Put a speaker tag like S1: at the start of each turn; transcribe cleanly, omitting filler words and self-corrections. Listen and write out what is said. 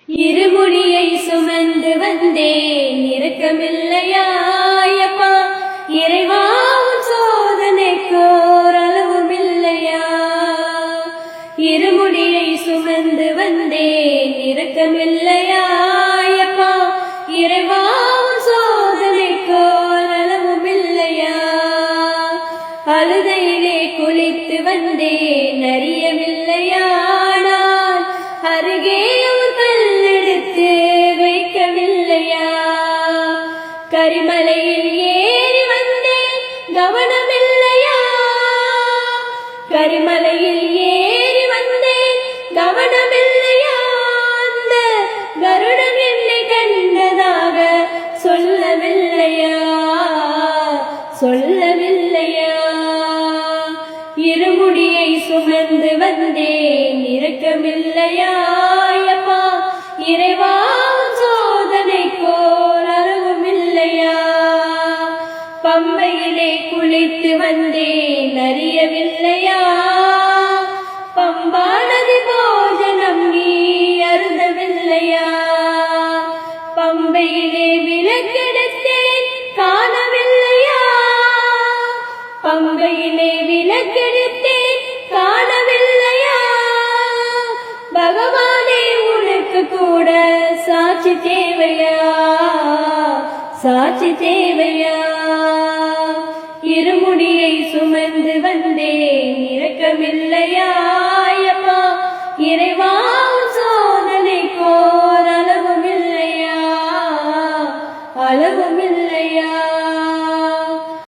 S1: இருமுடியை சுமந்து வந்தேன் இரக்கமில்லையாயப்பா இறைவாவும் சோதனைக்கோர் அளவும் இல்லையா. இருமுடியை சுமந்து வந்தேன் இரக்கமில்லையாயப்பா இறைவாவும் சோதனைக்கோர் அளவும் இல்லையா. அழுதையிலே குளித்து வந்தேன் அறியவில்லையா நான் அருகே கல்லெடுத்து வைக்கவில்லையா. கரிமலையில் ஏறி வந்தேன் கவனமில்லையா. கரிமலையில் ஏறி வந்தேன் கவனமில்லையா. அந்த கருடன் என்னை கண்டதாக சொல்லவில்லையா சொல்லவில்லையா. இருமுடியை சுமந்து வந்தேன் இரக்கமில்லையாயப்பா இறைவாவும் சோதனைக்கோர் அளவும் இல்லையா. பம்பையிலே குளித்து வந்தேன் அறியவில்லையா. பம்பா நதி போஜனம் நீ அருந்தவில்லையா. பம்பையிலே விளக்கெடுத்தேன் காணவில்லையா. பம்பையிலே விளக்கெடுத்தேன் காணவில்லையா. பகவானே உனக்கு கூட சாட்சி தேவையா சாட்சி தேவையா. இருமுடியை சுமந்து